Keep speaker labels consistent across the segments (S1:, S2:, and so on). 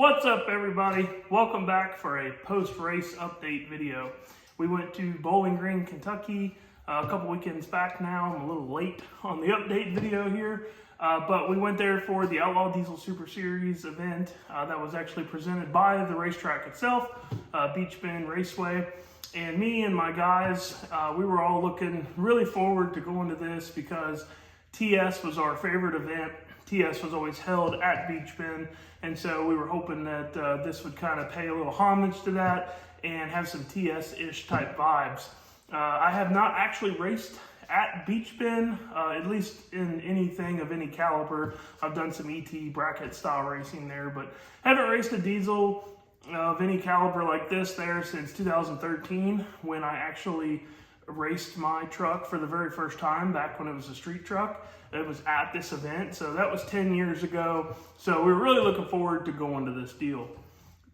S1: What's up, everybody? Welcome back for a post-race update video. We went to Bowling Green, Kentucky a couple weekends back now. I'm a little late on the update video here, but we went there for the Outlaw Diesel Super Series event that was actually presented by the racetrack itself, Beech Bend Raceway. And me and my guys, we were all looking really forward to going to this because TS was our favorite event. TS was always held at Beech Bend, and so we were hoping that this would kind of pay a little homage to that and have some TS-ish type vibes. I have not actually raced at Beech Bend, at least in anything of any caliber. I've done some ET bracket style racing there, but haven't raced a diesel of any caliber like this there since 2013, when I actually raced my truck for the very first time back when it was a street truck. It was at this event, so that was 10 years ago. So we were really looking forward to going to this deal.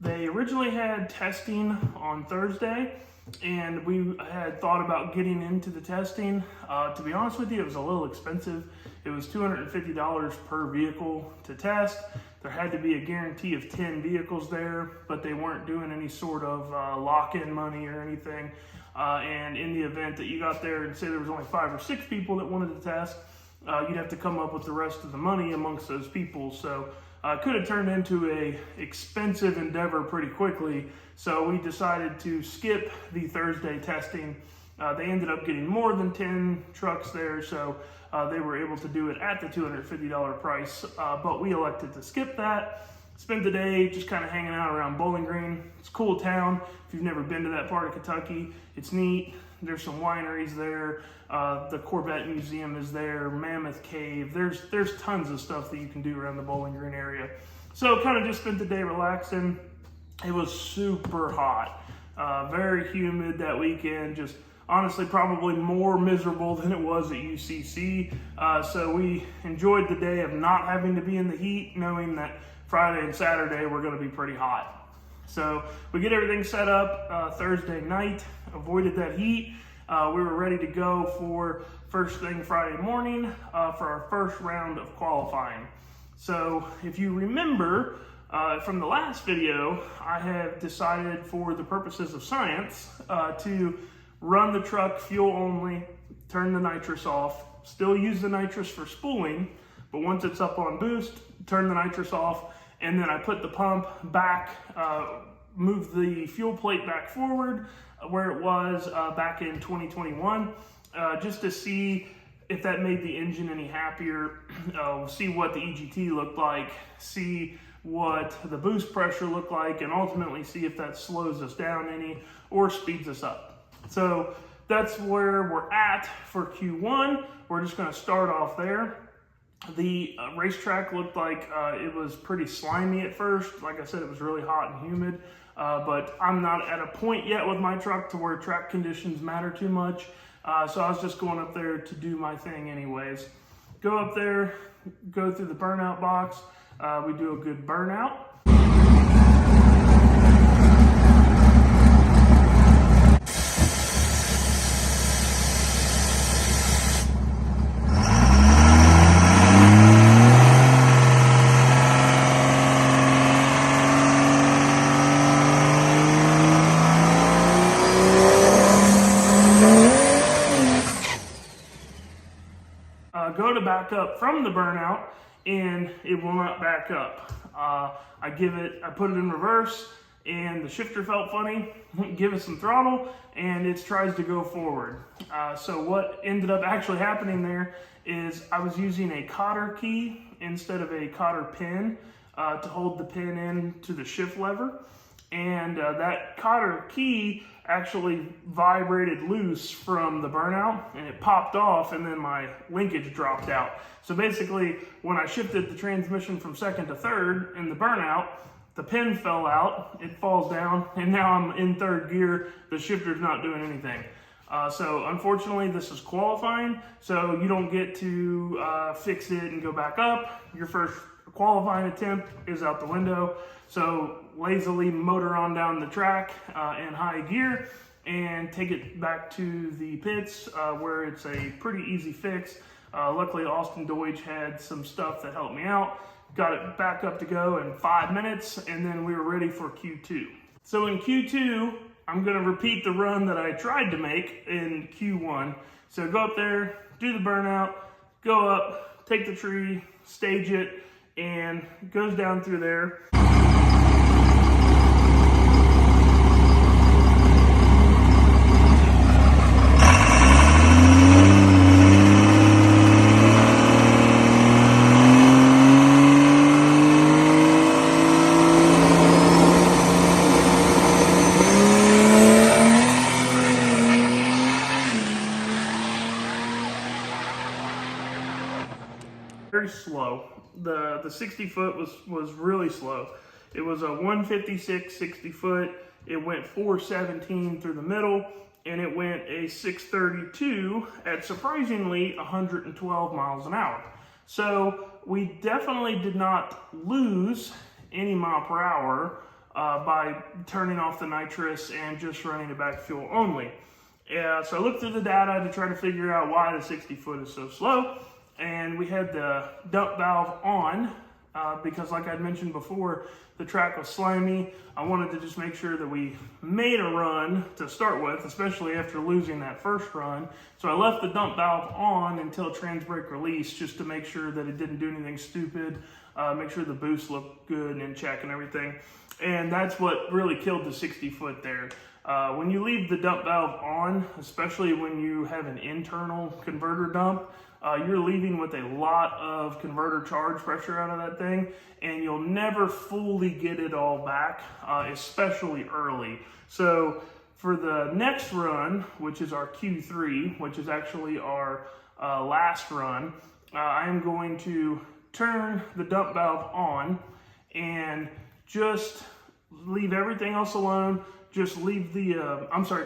S1: They originally had testing on Thursday, and we had thought about getting into the testing. To be honest with you, it was a little expensive. It was $250 per vehicle to test. There had to be a guarantee of 10 vehicles there, but they weren't doing any sort of lock-in money or anything. And in the event that you got there and say there was only 5 or 6 people that wanted to test, you'd have to come up with the rest of the money amongst those people. So it could have turned into a expensive endeavor pretty quickly. So we decided to skip the Thursday testing. They ended up getting more than 10 trucks there, so they were able to do it at the $250 price. But we elected to skip that. Spent the day just kind of hanging out around Bowling Green. It's a cool town. If you've never been to that part of Kentucky, it's neat. There's some wineries there. The Corvette Museum is there. Mammoth Cave. There's tons of stuff that you can do around the Bowling Green area. So kind of just spent the day relaxing. It was super hot. Very humid that weekend. Just honestly probably more miserable than it was at UCC. So we enjoyed the day of not having to be in the heat, knowing that Friday and Saturday were going to be pretty hot. So we get everything set up Thursday night, avoided that heat. We were ready to go for first thing Friday morning for our first round of qualifying. So if you remember from the last video, I have decided for the purposes of science to run the truck fuel only, turn the nitrous off, still use the nitrous for spooling, but once it's up on boost, turn the nitrous off, and then I put the pump back, move the fuel plate back forward where it was back in 2021, just to see if that made the engine any happier, see what the EGT looked like, see what the boost pressure looked like, and ultimately see if that slows us down any or speeds us up. So that's where we're at for Q1. We're just going to start off there. The racetrack looked like it was pretty slimy at first. Like I said, it was really hot and humid, but I'm not at a point yet with my truck to where track conditions matter too much. So I was just going up there to do my thing anyways. Go up there, go through the burnout box. We do a good burnout. Go to back up from the burnout, and it will not back up. I put it in reverse, and the shifter felt funny. Give it some throttle, and it tries to go forward. So what ended up actually happening there is I was using a cotter key instead of a cotter pin to hold the pin in to the shift lever. And that cotter key actually vibrated loose from the burnout, and it popped off, and then my linkage dropped out. So basically, when I shifted the transmission from second to third in the burnout, the pin fell out, it falls down, and now I'm in third gear. The shifter's not doing anything. So unfortunately, this is qualifying, so you don't get to fix it and go back up. Your first qualifying attempt is out the window. So lazily motor on down the track in high gear and take it back to the pits where it's a pretty easy fix. Luckily, Austin Deutsch had some stuff that helped me out. got it back up to go in 5 minutes, and then we were ready for Q2. So in Q2, I'm gonna repeat the run that I tried to make in Q1. So go up there, do the burnout, go up, take the tree, stage it, and it goes down through there. Very slow. The 60 foot was really slow. It was a 156 60 foot. It went 417 through the middle, and it went a 632 at surprisingly 112 miles an hour. So we definitely did not lose any mile per hour by turning off the nitrous and just running it back fuel only. So I looked through the data to try to figure out why the 60 foot is so slow. And we had the dump valve on because, like I'd mentioned before, the track was slimy. I wanted to just make sure that we made a run to start with, especially after losing that first run. So I left the dump valve on until trans brake release, just to make sure that it didn't do anything stupid, make sure the boost looked good and in check and everything. And that's what really killed the 60 foot there. When you leave the dump valve on, especially when you have an internal converter dump, you're leaving with a lot of converter charge pressure out of that thing, and you'll never fully get it all back, especially early. So for the next run, which is our Q3, which is actually our last run, I am going to turn the dump valve on and just leave everything else alone. Just leave the,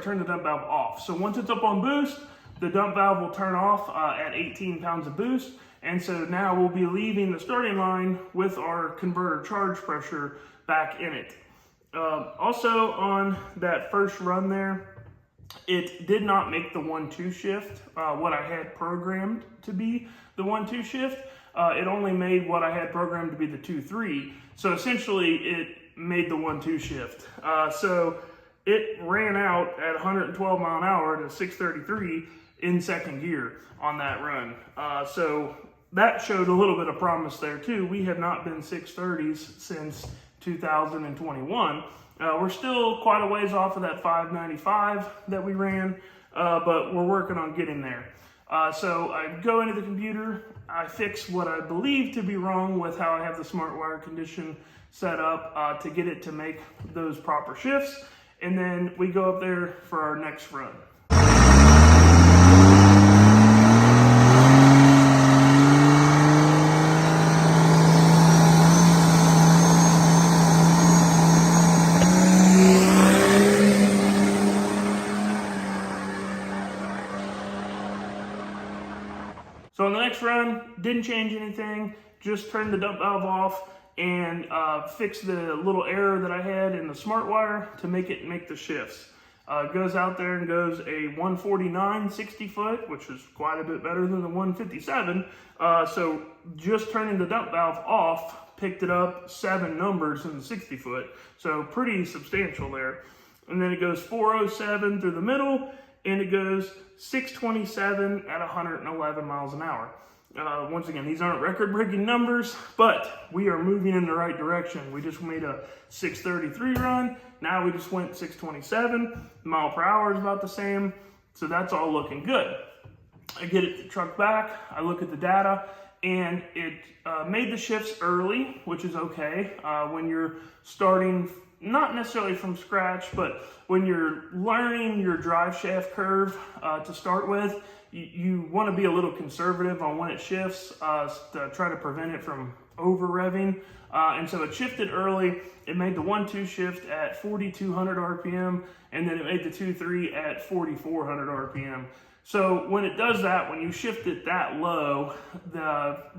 S1: turn the dump valve off. So once it's up on boost, the dump valve will turn off at 18 pounds of boost. And so now we'll be leaving the starting line with our converter charge pressure back in it. Also on that first run there, it did not make the 1-2 shift, what I had programmed to be the 1-2 shift. It only made what I had programmed to be the 2-3. So essentially it made the 1-2 shift. So it ran out at 112 mile an hour to 633 in second gear on that run. So that showed a little bit of promise there too. We have not been 630s since 2021. We're still quite a ways off of that 595 that we ran, but we're working on getting there. So I go into the computer, I fix what I believe to be wrong with how I have the smart wire condition set up to get it to make those proper shifts. And then we go up there for our next run. So on the next run, didn't change anything, just turned the dump valve off and fixed the little error that I had in the smart wire to make it make the shifts. Goes out there and goes a 149 60 foot, which is quite a bit better than the 157. So just turning the dump valve off picked it up 7 numbers in the 60 foot. So pretty substantial there. And then it goes 407 through the middle, and it goes 627 at 111 miles an hour. Once again, these aren't record-breaking numbers, but we are moving in the right direction. We just made a 633 run. Now we just went 627. Mile per hour is about the same. So that's all looking good. I get the truck back. I look at the data, and it made the shifts early, which is okay. When you're starting, not necessarily from scratch, but when you're learning your drive shaft curve to start with, you want to be a little conservative on when it shifts to try to prevent it from over revving. And so it shifted early. It made the 1-2 shift at 4,200 RPM, and then it made the 2-3 at 4,400 RPM. So when it does that, when you shift it that low,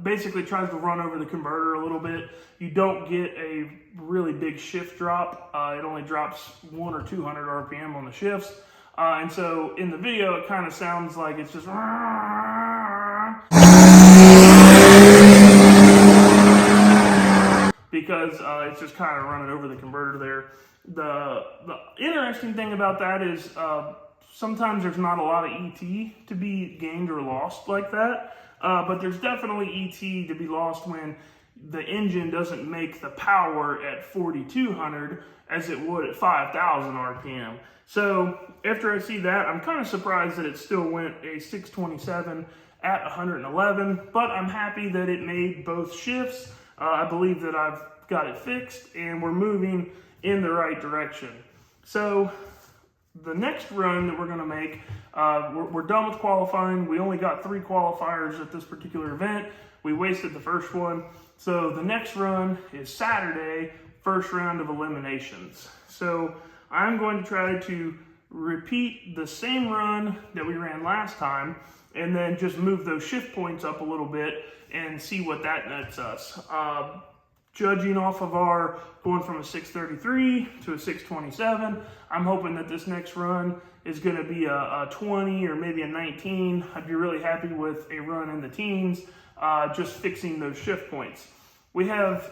S1: basically tries to run over the converter a little bit. You don't get a really big shift drop. It only drops 100 or 200 RPM on the shifts. And so in the video, it kind of sounds like it's just... because it's just kind of running over the converter there. The interesting thing about that is sometimes there's not a lot of ET to be gained or lost like that, but there's definitely ET to be lost when the engine doesn't make the power at 4,200 as it would at 5,000 RPM. So after I see that, I'm kind of surprised that it still went a 627 at 111, but I'm happy that it made both shifts. I believe that I've got it fixed and we're moving in the right direction. So the next run that we're going to make, we're done with qualifying. We only got 3 qualifiers at this particular event. We wasted the first one. So the next run is Saturday, first round of eliminations. So I'm going to try to repeat the same run that we ran last time and then just move those shift points up a little bit and see what that nets us. Judging off of our going from a 633 to a 627, I'm hoping that this next run is going to be a 20 or maybe a 19. I'd be really happy with a run in the teens, just fixing those shift points. We have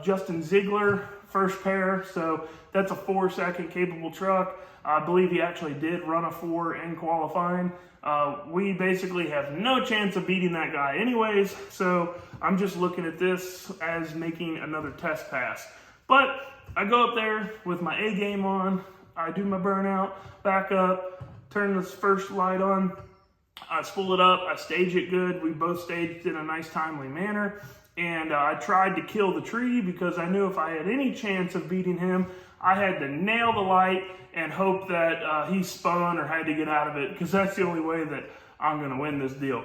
S1: Justin Ziegler, first pair, so that's a 4-second capable truck. I believe he actually did run a 4 in qualifying. We basically have no chance of beating that guy anyways, so I'm just looking at this as making another test pass. But I go up there with my A game on, I do my burnout, back up, turn this first light on, I spool it up, I stage it good. We both staged in a nice timely manner, and I tried to kill the tree because I knew if I had any chance of beating him, I had to nail the light and hope that he spun or had to get out of it, because that's the only way that I'm going to win this deal.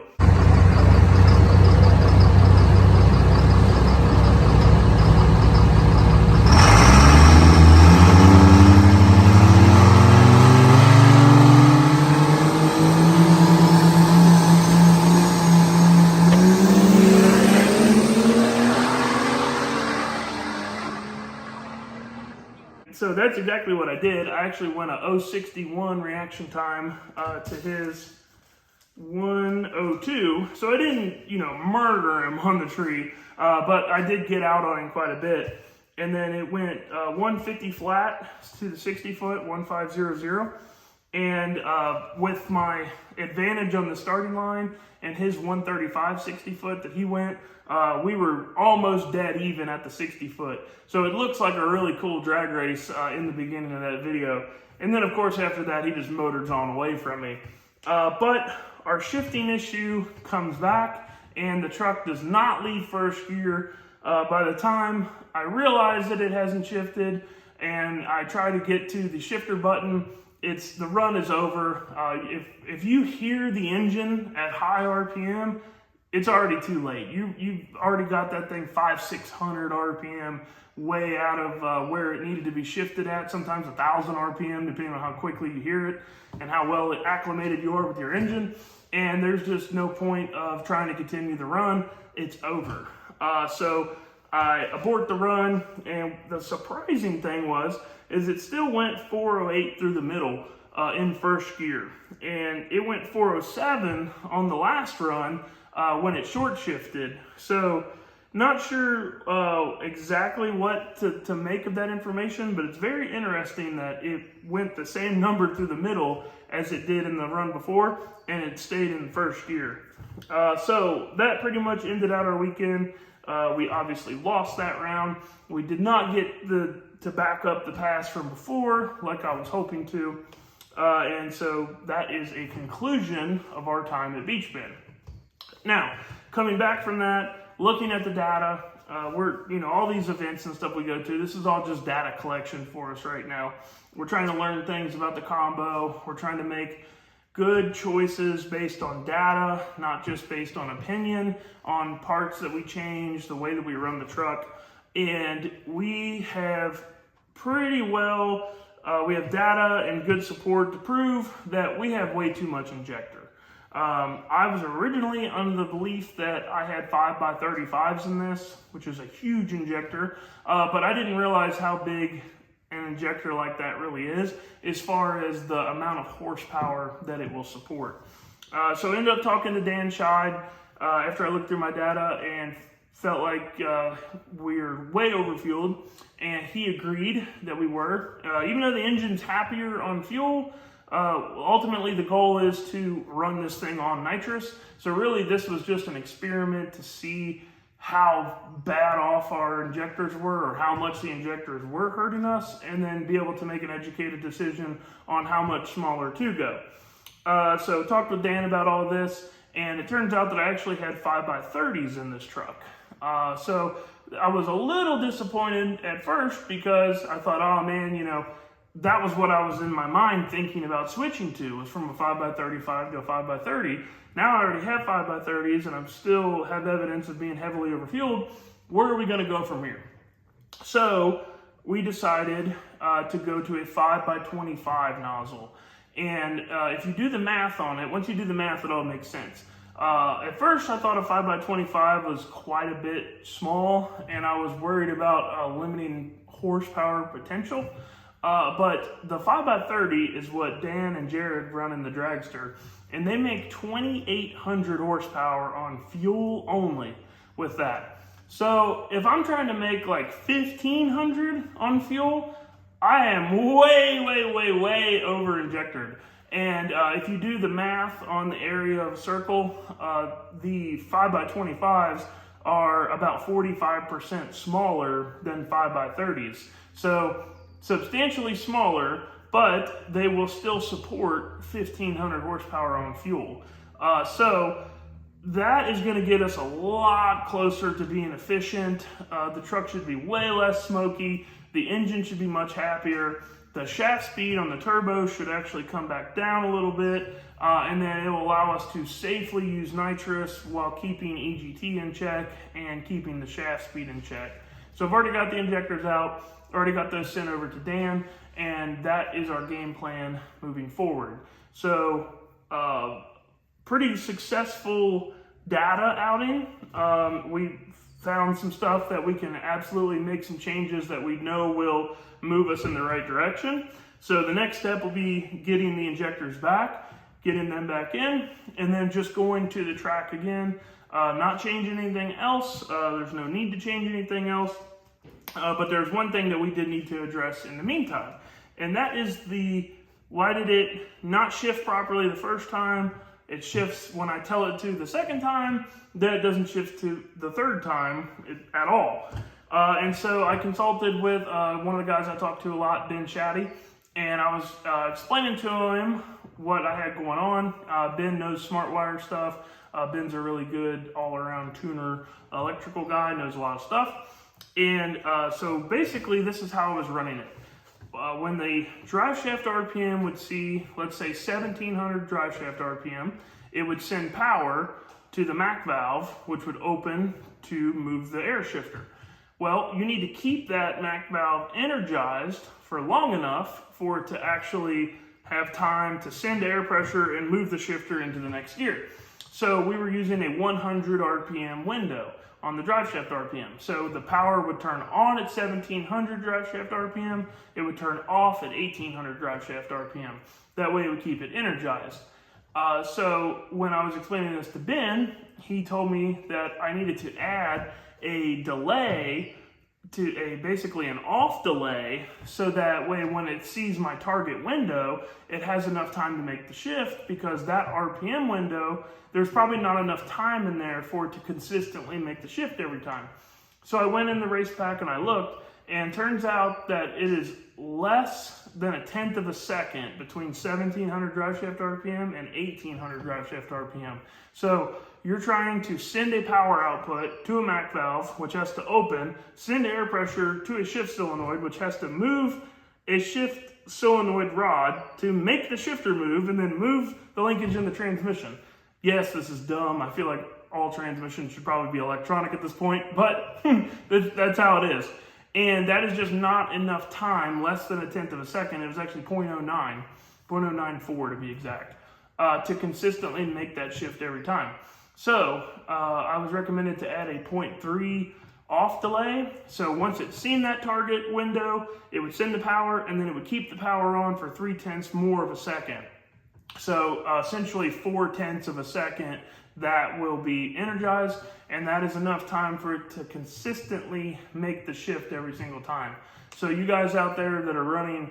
S1: So that's exactly what I did. I actually went a 061 reaction time to his 102. So I didn't, murder him on the tree, but I did get out on him quite a bit. And then it went 150 flat to the 60 foot, 1500. And with my advantage on the starting line and his 135 60 foot that he went, we were almost dead even at the 60 foot. So it looks like a really cool drag race in the beginning of that video. And then of course after that he just motors on away from me. But our shifting issue comes back and the truck does not leave first gear. By the time I realize that it hasn't shifted and I try to get to the shifter button, the run is over. If you hear the engine at high RPM, it's already too late. You've already got that thing 500-600 RPM way out of where it needed to be shifted at, sometimes 1,000 RPM, depending on how quickly you hear it and how well acclimated you are with your engine. And there's just no point of trying to continue the run. It's over. So I abort the run, and the surprising thing is it still went 408 through the middle in first gear. And it went 407 on the last run when it short shifted. So not sure exactly what to make of that information, but it's very interesting that it went the same number through the middle as it did in the run before, and it stayed in first gear. So that pretty much ended out our weekend. We obviously lost that round. We did not get to back up the pass from before like I was hoping to. And so that is a conclusion of our time at Beech Bend. Now, coming back from that, looking at the data, all these events and stuff we go to, this is all just data collection for us right now. We're trying to learn things about the combo. We're trying to make good choices based on data, not just based on opinion, on parts that we change, the way that we run the truck. And we have pretty well, we have data and good support to prove that we have way too much injector. I was originally under the belief that I had 5x35s in this, which is a huge injector, but I didn't realize how big an injector like that really is as far as the amount of horsepower that it will support. So I ended up talking to Dan Scheid after I looked through my data and felt like we were way overfueled, and he agreed that we were. Even though the engine's happier on fuel, ultimately the goal is to run this thing on nitrous. So really this was just an experiment to see how bad off our injectors were, or how much the injectors were hurting us, and then be able to make an educated decision on how much smaller to go. So talked with Dan about all this, and it turns out that I actually had 5x30s in this truck. So I was a little disappointed at first, because I thought, oh man, you know, that was what I was in my mind thinking about switching to, was from a 5x35 to a 5x30. Now I already have 5x30s, and I'm still have evidence of being heavily overfueled. Where are we going to go from here? So we decided to go to a 5x25 nozzle. And if you do the math on it, once you do the math, it all makes sense. At first, I thought a 5x25 was quite a bit small, and I was worried about limiting horsepower potential. But the 5x30 is what Dan and Jared run in the dragster, and they make 2,800 horsepower on fuel only with that. So if I'm trying to make like 1,500 on fuel, I am way over injected. And if you do the math on the area of a circle, the 5x25s are about 45% smaller than 5x30s. So substantially smaller, but they will still support 1,500 horsepower on fuel. So that is going to get us a lot closer to being efficient. The truck should be way less smoky. The engine should be much happier. The shaft speed on the turbo should actually come back down a little bit, and then it will allow us to safely use nitrous while keeping EGT in check and keeping the shaft speed in check. So I've already got the injectors out, already got those sent over to Dan, and that is our game plan moving forward. So pretty successful data outing. We found some stuff that we can absolutely make some changes that we know will move us in the right direction. So the next step will be getting the injectors back, getting them back in, and then just going to the track again, not changing anything else. There's no need to change anything else. But there's one thing that we did need to address in the meantime, and that is why did it not shift properly the first time? It shifts when I tell it to the second time, then it doesn't shift to the third time at all. And so I consulted with one of the guys I talked to a lot, Ben Shaddy, and I was explaining to him what I had going on. Ben knows smart wire stuff. Ben's a really good all-around tuner electrical guy, knows a lot of stuff. And so basically this is how I was running it. When the drive shaft RPM would see, let's say 1700 drive shaft RPM, it would send power to the MAC valve, which would open to move the air shifter. Well, you need to keep that MAC valve energized for long enough for it to actually have time to send air pressure and move the shifter into the next gear. So we were using a 100 RPM window on the drive shaft RPM. So the power would turn on at 1700 drive shaft RPM, it would turn off at 1800 drive shaft RPM. That way it would keep it energized. So when I was explaining this to Ben, he told me that I needed to add a delay to basically an off delay, so that way when it sees my target window, it has enough time to make the shift, because that RPM window, there's probably not enough time in there for it to consistently make the shift every time. So I went in the race pack and I looked, and turns out that it is less than 1/10 of a second between 1700 drive shaft RPM and 1800 drive shaft RPM. So you're trying to send a power output to a MAC valve, which has to open, send air pressure to a shift solenoid, which has to move a shift solenoid rod to make the shifter move, and then move the linkage in the transmission. Yes, this is dumb. I feel like all transmissions should probably be electronic at this point, but that's how it is. And that is just not enough time, less than 1/10 of a second. It was actually 0.0994 to be exact, to consistently make that shift every time. So I was recommended to add a 0.3 off delay. So once it's seen that target window, it would send the power, and then it would keep the power on for 3/10 more of a second. So essentially 4/10 of a second that will be energized, and that is enough time for it to consistently make the shift every single time. So you guys out there that are running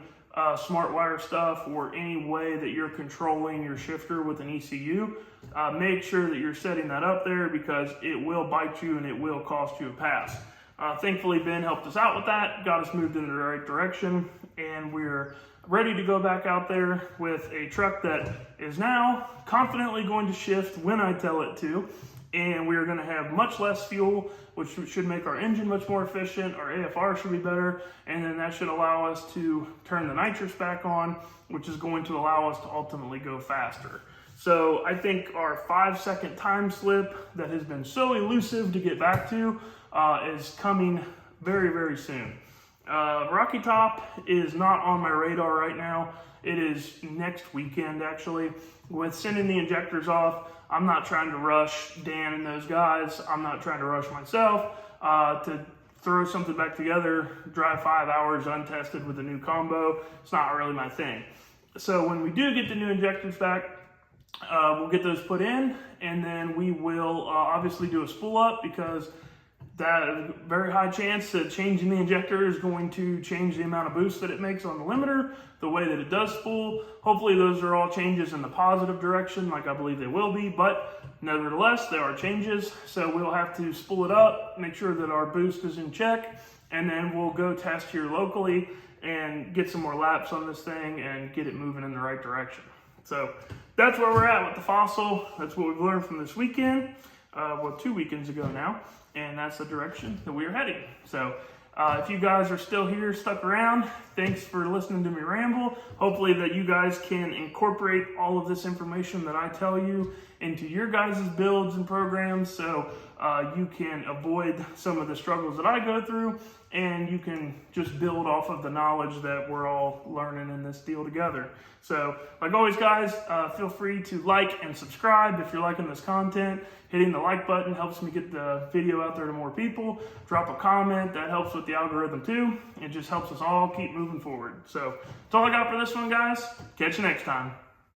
S1: smart wire stuff or any way that you're controlling your shifter with an ECU, make sure that you're setting that up there, because it will bite you and it will cost you a pass. Thankfully, Ben helped us out with that, got us moved in the right direction, and we're ready to go back out there with a truck that is now confidently going to shift when I tell it to, and we're going to have much less fuel, which should make our engine much more efficient. Our AFR should be better, and then that should allow us to turn the nitrous back on, which is going to allow us to ultimately go faster. So I think our 5-second time slip that has been so elusive to get back to is coming very, very soon. Rocky Top is not on my radar right now. It is next weekend, actually. With sending the injectors off, I'm not trying to rush Dan and those guys. I'm not trying to rush myself to throw something back together, drive 5 hours untested with a new combo. It's not really my thing. So when we do get the new injectors back, we'll get those put in, and then we will obviously do a spool up, because that very high chance that changing the injector is going to change the amount of boost that it makes on the limiter, the way that it does spool. Hopefully those are all changes in the positive direction, like I believe they will be, but nevertheless, there are changes. So we'll have to spool it up, make sure that our boost is in check, and then we'll go test here locally and get some more laps on this thing and get it moving in the right direction. So that's where we're at with the Fossil. That's what we've learned from this weekend, 2 weekends ago now. And that's the direction that we are heading. So if you guys are still here, stuck around, thanks for listening to me ramble. Hopefully that you guys can incorporate all of this information that I tell you into your guys' builds and programs, so you can avoid some of the struggles that I go through, and you can just build off of the knowledge that we're all learning in this deal together. So, like always, guys, feel free to like and subscribe if you're liking this content. Hitting the like button helps me get the video out there to more people. Drop a comment, that helps with the algorithm too. It just helps us all keep moving forward. So, that's all I got for this one, guys. Catch you next time.